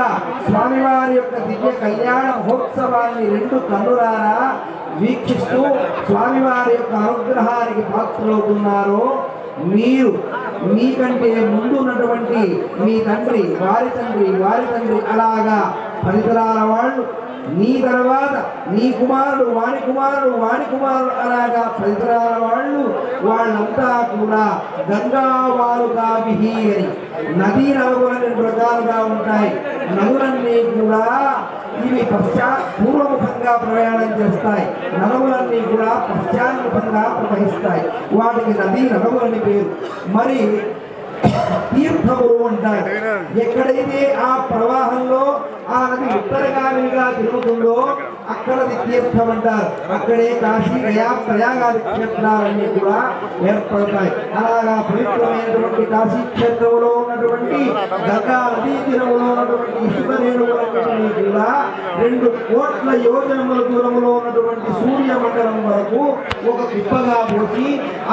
[SPEAKER 3] స్వామివారి యొక్క దివ్య కళ్యాణ మహోత్సవాన్ని 2 కన్నులారా వీక్షిస్తూ స్వామివారి యొక్క అనుగ్రహానికి పాత్రలవుతున్నారో మీరు మీకంటే ముందు ఉన్నటువంటి మీ తండ్రి వారి తండ్రి అలాగా పరిసరాల వాళ్ళు, నీ తర్వాత నీ కుమారుడు వాణి కుమారుడు అలాగా పరిసరాల వాళ్ళంతా కూడా గంగావాలుగా విహీరి నదీ నదులు 2 రకాలుగా ఉంటాయి. నదులన్నీ కూడా ఇవి పూర్వముఖంగా ప్రయాణం చేస్తాయి, నదులన్నీ కూడా పశ్చాన్ముఖంగా ప్రవహిస్తాయి. వాటికి నదీ నదులని పేరు. మరి తీర్థములు అంటారు. ఎక్కడైతే ఆ ప్రవాహంలో ఆ నది ఉత్తరగామిగా తిరుగుతుందో అక్కడది తీర్థం అంటారు. అక్కడే కాశీ ప్రయాగాది క్షేత్రాలన్నీ కూడా ఏర్పడతాయి. అలాగా పవిత్రమైనటువంటి కాశీ క్షేత్రంలో ఉన్నటువంటి గంగా నదీ తీరంలో ఉన్నటువంటి ఇసుకరేణువులన్నింటినీ కూడా 2 కోట్ల యోజనముల దూరంలో ఉన్నటువంటి సూర్యమండలం వరకు ఒక కుప్పగా పోసి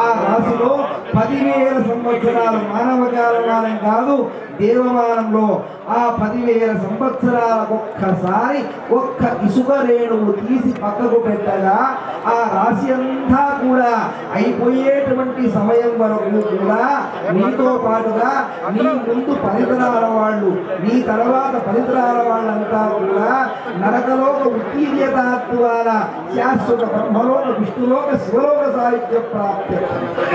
[SPEAKER 3] ఆ రాశిలో 10,000 సంవత్సరాల మానవకాలమానం కాదు, దేవమానంలో ఆ 10,000 సంవత్సరాలకు ఒక్కసారి ఒక్క ఇసుక రేణువు తీసి పక్కకు పెట్టగా ఆ రాశి అంతా కూడా అయిపోయేటువంటి సమయం వరకు కూడా నీతో పాటుగా నీ ముందు పరిసరాల వాళ్ళు, నీ తర్వాత పరిసరాల వాళ్ళంతా కూడా నరకలోక ఉత్తీర్యతాత్వాల శాశ్వత బ్రహ్మలోక విష్ణులోక శివలోక సాహిత్య ప్రాప్తి.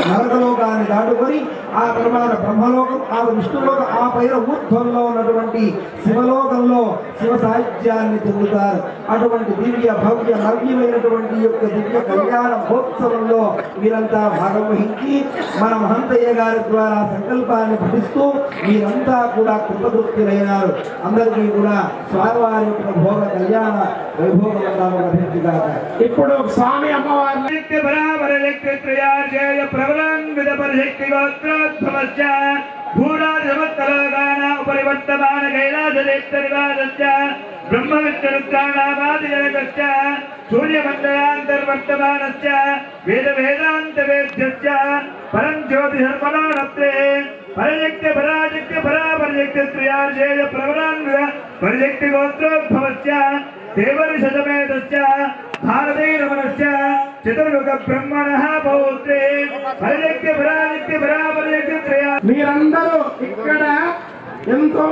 [SPEAKER 3] నరకలోకాన్ని దాటుకొని ఆ తర్వాత బ్రహ్మలోకం, ఆ విష్ణులోక, ఆ పైన ఊర్ధ్వంలో ఉన్నటువంటి శివలోకంలో శివ సాహిత్యాన్ని చెందుతారు. అటువంటి దివ్య భవ్య నవ్యమైనటువంటి యొక్క దివ్య కళ్యాణ మహోత్సవంలో మీరంతా భాగం వహించి మన మహంతయ్య గారి ద్వారా సంకల్పాన్ని పఠిస్తూ మీరంతా కూడా కృతకృత్యులైనారు. అందరికీ కూడా స్వామివారి యొక్క భోగ కళ్యాణ వైభోగంగా అభివృద్ధిగాక.
[SPEAKER 2] ఇప్పుడు స్వామి అమ్మవారి
[SPEAKER 1] పరివర్తమాన కైలాసదేశ బ్రహ్మవిత్తరుద్రాణామాదిజనకశ్చ సూర్యమండలాంతర్వర్తమానశ్చ వేదాంతవేద్యశ్చ పరం జ్యోతిషర్మణోనత్రే పరజక్తి పరాజక్తి పరాపరజక్తి త్రయార్జేయ ప్రవరాన్విద పరిజక్తి గోత్రోద్భవశ్చ దేవరిషజమేతశ్చ భారతీరమణశ్చ చతుర్ముఖ బ్రహ్మణః పౌత్రే పరజక్తి పరాజక్తి పరాపరజక్తి త్రయా.
[SPEAKER 2] మీరందరూ ఇక్కడ ఎంతో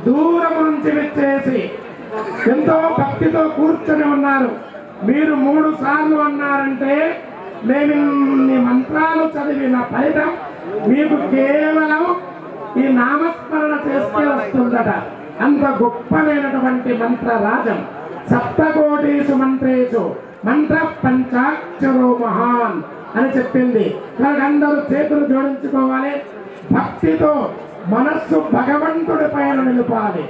[SPEAKER 2] దూరం నుంచి వచ్చేసి ఎంతో భక్తితో కూర్చొని ఉన్నారు. మీరు 3 సార్లు అన్నారంటే మేము ఇన్ని మంత్రాలు చదివిన ఫలితం మీకు కేవలం ఈ నామస్మరణ చేస్తే వస్తుందట. అంత గొప్పమైనటువంటి మంత్రరాజం. సప్తకోటీషు మంత్రేషు మంత్ర పంచాక్షరో మహాన్ అని చెప్పింది. కనుక అందరూ చేతులు జోడించుకోవాలి. భక్తితో మనస్సు భగవంతుడి పైన నిలపాలి.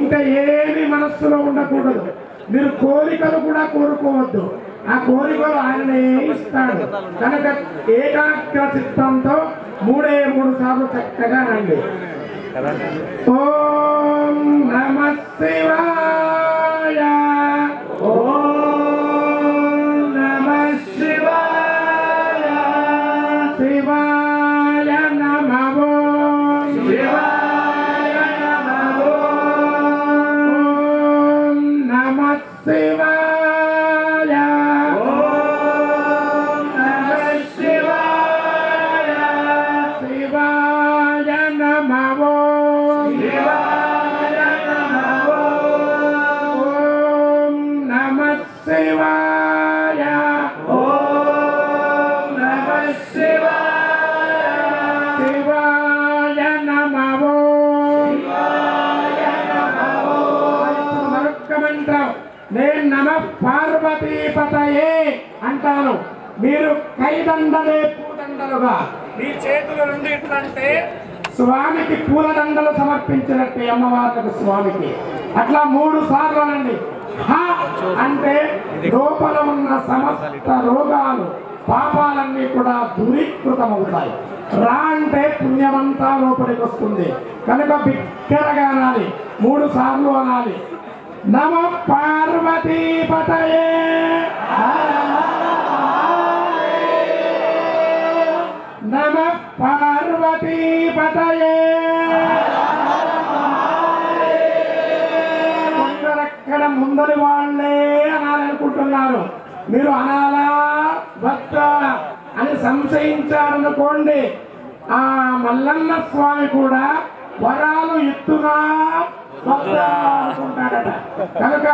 [SPEAKER 2] ఇంకా ఏమి మనస్సులో ఉండకూడదు. మీరు కోరికలు కూడా కోరుకోవద్దు. ఆ కోరికలు ఆయననే ఇస్తాడు. కనుక ఏకాగ్ర చిత్తంతో 3 సార్లు చక్కగా రండి. ఓం నమః శివాయ, ఓం నమః శివాయ, శివాయ నమః, శివాయ నమః, ఓం నమః శివాయ, ఓం నమః శివాయ, శివాయ నమః, శివాయ నమః, ఓం నమః శివాయ, ఓం నమః శివాయ, శివాయ నమః, శివాయ నమః. మరొక్క మంత్రం, నేను నమః పార్వతీపతయే అంటాను. మీరు కైదండలే పూదండలుగా మీ చేతుల నుండి ఎట్లంటే స్వామికి పూలదండలు సమర్పించినట్టు అమ్మవార్లకు స్వామికి అట్లా 3 సార్లు అనండి. హ అంటే లోపల ఉన్న సమస్త రోగాలు పాపాలన్నీ కూడా దూరీకృతమవుతాయి. రా అంటే పుణ్యమంతా లోపలికి వస్తుంది. కనుక బిగ్గరగా అనాలి. 3 సార్లు అనాలి. నమ పార్వతీపతయే, నమ పార్వతీపతయే. కొందరక్కడ ముందరి వాళ్ళే అనాలనుకుంటున్నారు. మీరు అనాలా వద్దా అని సంశయించారనుకోండి, ఆ మల్లన్న స్వామి కూడా వరాలు ఎత్తునా వద్దా అనుకుంటాడట. కనుక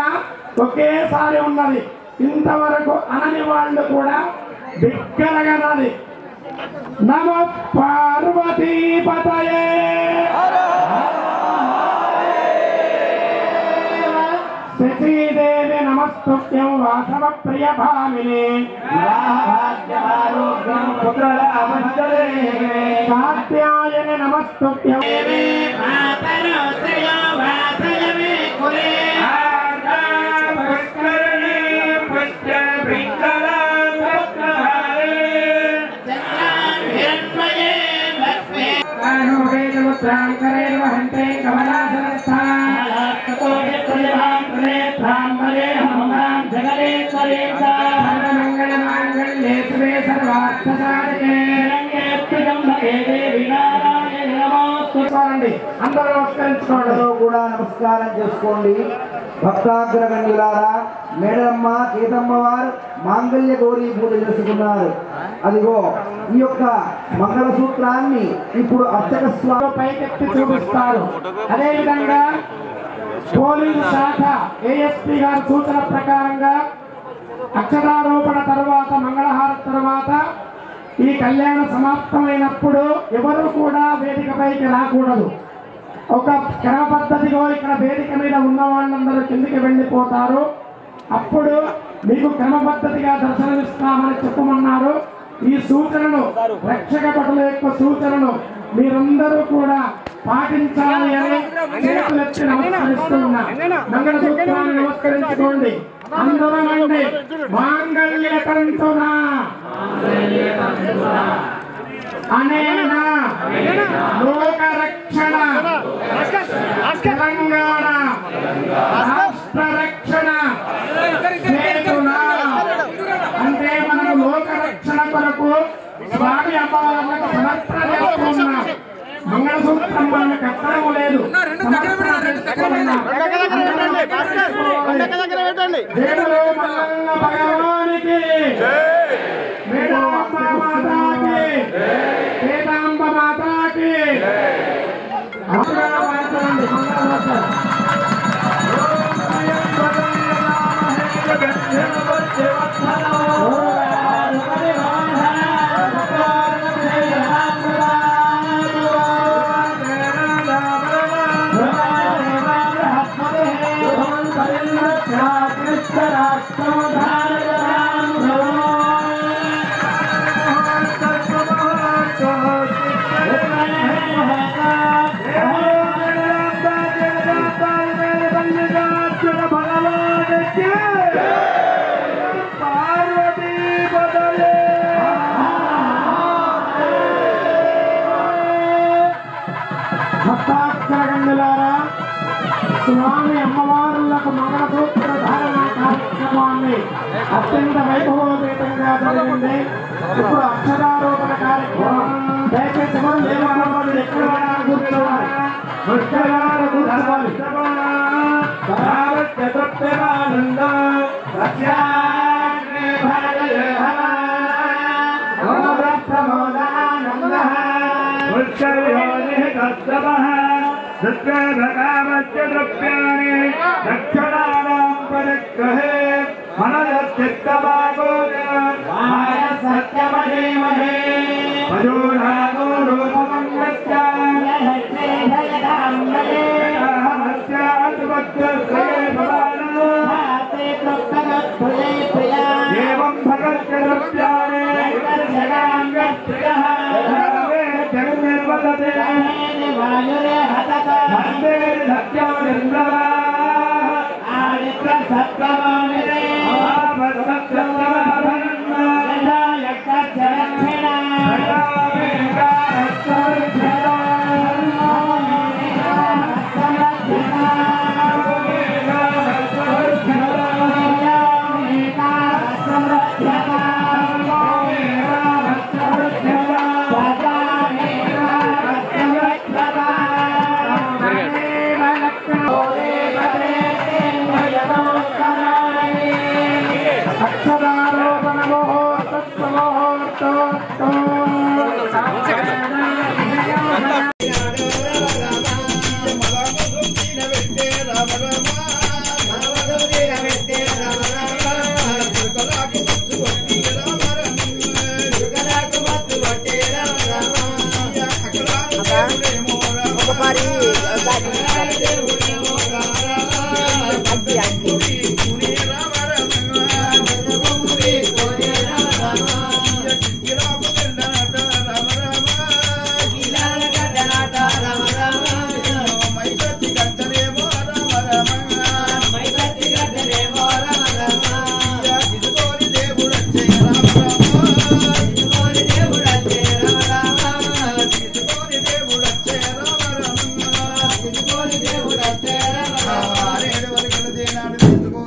[SPEAKER 2] ఒకేసారి ఉన్నది. ఇంతవరకు అనని వాళ్ళు కూడా బిగ్గరగా అనాలి. నమ పార్వతీపతయే, శచీదేవి నమస్తుభ్యం వాసవ ప్రియ భామిని, కాత్యాయని నమస్తుభ్యం, అందరూ
[SPEAKER 3] కూడా నమస్కారం చేసుకోండి. భక్తాగ్రగణ్యులారా, మేడమ్మ కేతమ్మ వారు మాంగళ్య గౌరీ పూజ చేసుకున్నారు. అదిగో ఈ యొక్క మంగళసూత్రాన్ని ఇప్పుడు అర్చక స్వామి
[SPEAKER 2] పైకెత్తి చూపిస్తారు. అదేవిధంగా పోలీసు శాఖ ఏఎస్పీ గారి సూచన ప్రకారంగా అక్షరారోపణ తర్వాత మంగళహారతి తర్వాత ఈ కళ్యాణ సమాప్తమైనప్పుడు ఎవరు కూడా వేదికపైకి రాకూడదు. ఒక క్రమ పద్ధతిలో ఇక్కడ వేదిక మీద ఉన్న వాళ్ళందరూ కిందికి వెళ్ళిపోతారు. అప్పుడు మీకు క్రమ పద్ధతిగా దర్శనమిస్తామని చెప్పమన్నారు. ఈ సూచనను రక్షక భటుల యొక్క సూచనను మీరందరూ కూడా పాటించాలి అని చేతులెత్తి నమస్కరిస్తూ ఉన్నా. మంగళసూత్రాన్ని నమస్కరించుకోండి. అందరూ అండి. మాంగళ్యతంతునా అనేనా లోకరక్షణ తెలంగాణ రాష్ట్ర రక్షణ చేతునా అంటే మనము లోకరక్షణ కొరకు స్వామి అమ్మవార్లకు సమర్పణ చేస్తున్నాం. మంగళసూత్రం మనకు కట్టడం లేదు. దేవుడు మల్లన్న భగవానికి, మేడాంబ మాతాకి, కేదాంబ మాతాకి భక్తగండులారా, స్వామి అమ్మవారులకు మంగళసూత్ర ధారణ కార్యక్రమాన్ని అత్యంత వైభవోపేతంగా జరిగింది. ఇప్పుడు అక్షరారోపణ కార్యక్రమం. దయచేసి ఎవరు లేవకూడదు, ఎక్కడ కూర్చోవాలి, కూర్చోవాలి.
[SPEAKER 3] ఒకసారి